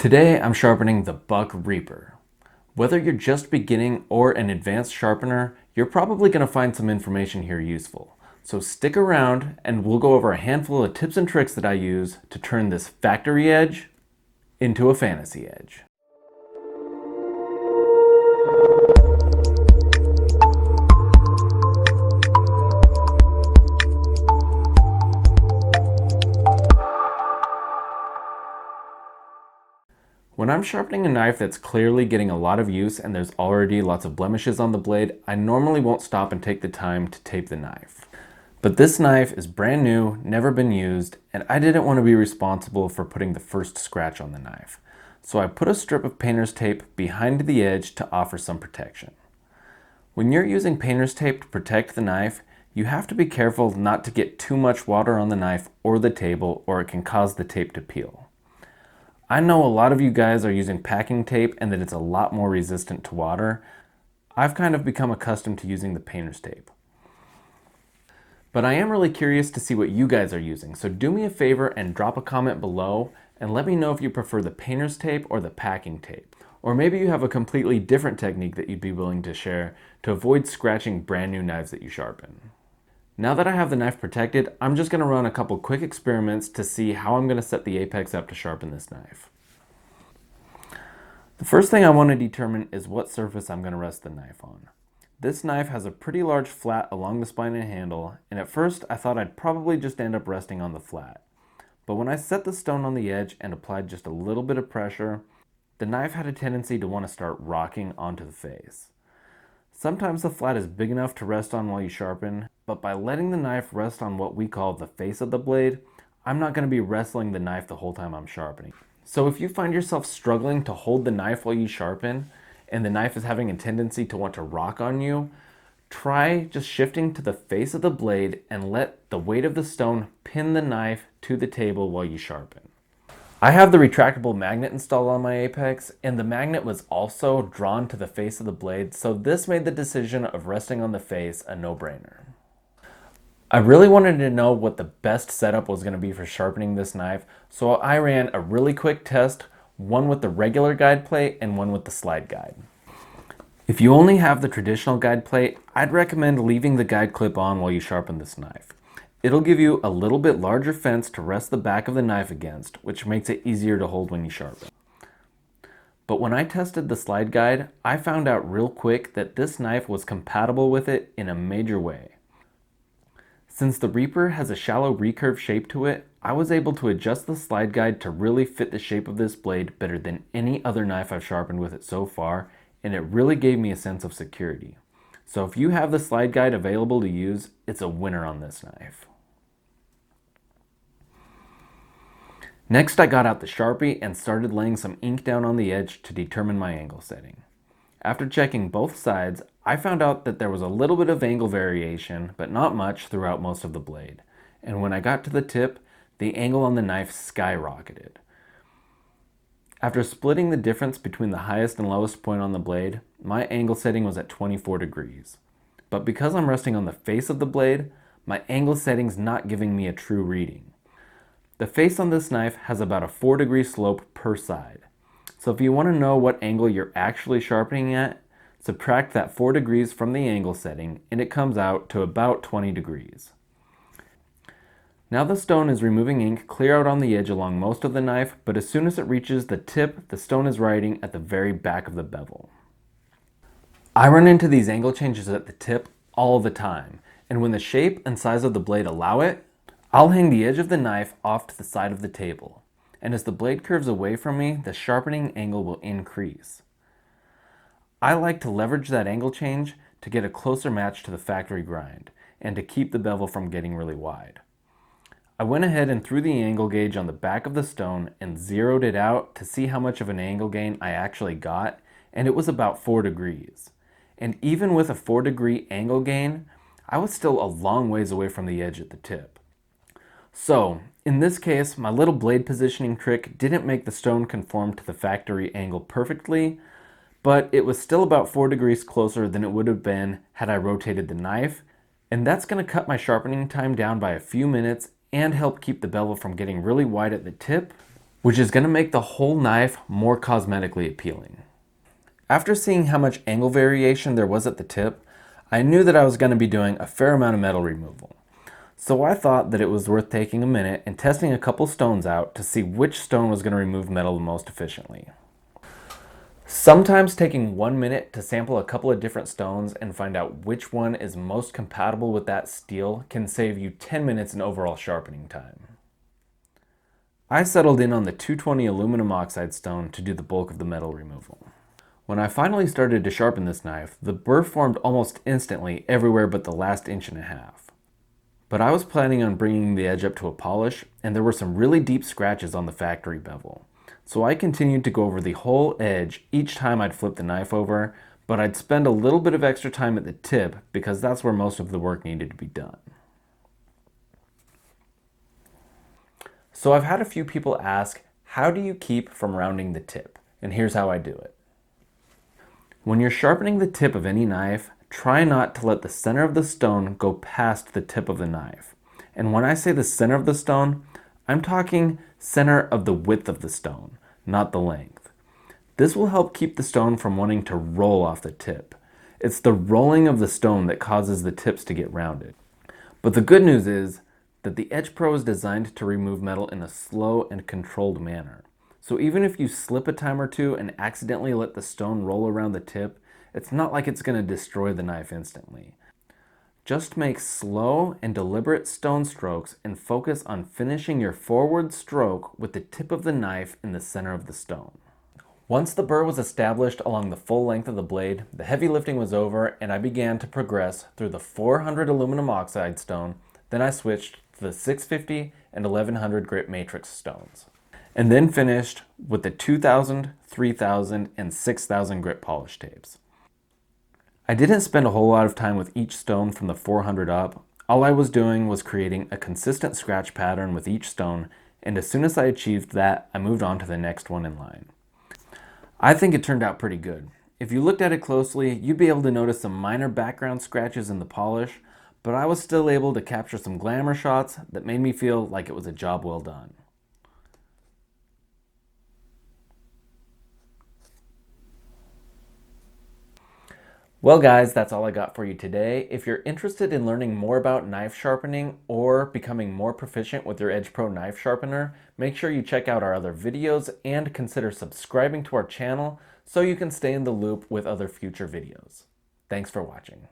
Today I'm sharpening the Buck Reaper. Whether you're just beginning or an advanced sharpener, you're probably going to find some information here useful. So stick around and we'll go over a handful of tips and tricks that I use to turn this factory edge into a fantasy edge. When I'm sharpening a knife that's clearly getting a lot of use and there's already lots of blemishes on the blade, I normally won't stop and take the time to tape the knife. But this knife is brand new, never been used, and I didn't want to be responsible for putting the first scratch on the knife. So I put a strip of painter's tape behind the edge to offer some protection. When you're using painter's tape to protect the knife, you have to be careful not to get too much water on the knife or the table, or it can cause the tape to peel. I know a lot of you guys are using packing tape and that it's a lot more resistant to water. I've kind of become accustomed to using the painter's tape. But I am really curious to see what you guys are using, so do me a favor and drop a comment below and let me know if you prefer the painter's tape or the packing tape. Or maybe you have a completely different technique that you'd be willing to share to avoid scratching brand new knives that you sharpen. Now that I have the knife protected, I'm just going to run a couple quick experiments to see how I'm going to set the apex up to sharpen this knife. The first thing I want to determine is what surface I'm going to rest the knife on. This knife has a pretty large flat along the spine and handle, and at first I thought I'd probably just end up resting on the flat. But when I set the stone on the edge and applied just a little bit of pressure, the knife had a tendency to want to start rocking onto the face. Sometimes the flat is big enough to rest on while you sharpen, but by letting the knife rest on what we call the face of the blade, I'm not going to be wrestling the knife the whole time I'm sharpening. So if you find yourself struggling to hold the knife while you sharpen, and the knife is having a tendency to want to rock on you, try just shifting to the face of the blade and let the weight of the stone pin the knife to the table while you sharpen. I have the retractable magnet installed on my apex, and the magnet was also drawn to the face of the blade, so this made the decision of resting on the face a no-brainer. I really wanted to know what the best setup was going to be for sharpening this knife, so I ran a really quick test, one with the regular guide plate and one with the slide guide. If you only have the traditional guide plate, I'd recommend leaving the guide clip on while you sharpen this knife. It'll give you a little bit larger fence to rest the back of the knife against, which makes it easier to hold when you sharpen. But when I tested the slide guide, I found out real quick that this knife was compatible with it in a major way. Since the Reaper has a shallow recurve shape to it, I was able to adjust the slide guide to really fit the shape of this blade better than any other knife I've sharpened with it so far, and it really gave me a sense of security. So if you have the slide guide available to use, it's a winner on this knife. Next, I got out the Sharpie and started laying some ink down on the edge to determine my angle setting. After checking both sides, I found out that there was a little bit of angle variation, but not much throughout most of the blade. And when I got to the tip, the angle on the knife skyrocketed. After splitting the difference between the highest and lowest point on the blade, my angle setting was at 24 degrees. But because I'm resting on the face of the blade, my angle setting's not giving me a true reading. The face on this knife has about a 4-degree slope per side. So if you want to know what angle you're actually sharpening at, subtract that 4 degrees from the angle setting and it comes out to about 20 degrees. Now the stone is removing ink clear out on the edge along most of the knife, but as soon as it reaches the tip, the stone is writing at the very back of the bevel. I run into these angle changes at the tip all the time, and when the shape and size of the blade allow it, I'll hang the edge of the knife off to the side of the table, and as the blade curves away from me, the sharpening angle will increase. I like to leverage that angle change to get a closer match to the factory grind, and to keep the bevel from getting really wide. I went ahead and threw the angle gauge on the back of the stone and zeroed it out to see how much of an angle gain I actually got, and it was about 4 degrees. And even with a 4-degree angle gain, I was still a long ways away from the edge at the tip. So, in this case, my little blade positioning trick didn't make the stone conform to the factory angle perfectly, but it was still about 4 degrees closer than it would have been had I rotated the knife, and that's going to cut my sharpening time down by a few minutes and help keep the bevel from getting really wide at the tip which is going to make the whole knife more cosmetically appealing. After seeing how much angle variation there was at the tip, I knew that I was going to be doing a fair amount of metal removal. So I thought that it was worth taking a minute and testing a couple stones out to see which stone was going to remove metal the most efficiently. Sometimes taking 1 minute to sample a couple of different stones and find out which one is most compatible with that steel can save you 10 minutes in overall sharpening time. I settled in on the 220 aluminum oxide stone to do the bulk of the metal removal. When I finally started to sharpen this knife, the burr formed almost instantly everywhere but the last 1.5 inches. But I was planning on bringing the edge up to a polish, and there were some really deep scratches on the factory bevel. So I continued to go over the whole edge each time I'd flip the knife over, but I'd spend a little bit of extra time at the tip because that's where most of the work needed to be done. So I've had a few people ask, how do you keep from rounding the tip? And here's how I do it. When you're sharpening the tip of any knife, try not to let the center of the stone go past the tip of the knife. And when I say the center of the stone, I'm talking center of the width of the stone, not the length. This will help keep the stone from wanting to roll off the tip. It's the rolling of the stone that causes the tips to get rounded. But the good news is that the Edge Pro is designed to remove metal in a slow and controlled manner. So even if you slip a time or two and accidentally let the stone roll around the tip, it's not like it's going to destroy the knife instantly. Just make slow and deliberate stone strokes and focus on finishing your forward stroke with the tip of the knife in the center of the stone. Once the burr was established along the full length of the blade, the heavy lifting was over and I began to progress through the 400 aluminum oxide stone. Then I switched to the 650 and 1100 grit matrix stones, and then finished with the 2000, 3000, and 6000 grit polish tapes. I didn't spend a whole lot of time with each stone from the 400 up. All I was doing was creating a consistent scratch pattern with each stone, and as soon as I achieved that, I moved on to the next one in line. I think it turned out pretty good. If you looked at it closely, you'd be able to notice some minor background scratches in the polish, but I was still able to capture some glamour shots that made me feel like it was a job well done. Well guys, that's all I got for you today. If you're interested in learning more about knife sharpening or becoming more proficient with your Edge Pro knife sharpener, make sure you check out our other videos and consider subscribing to our channel so you can stay in the loop with other future videos. Thanks for watching.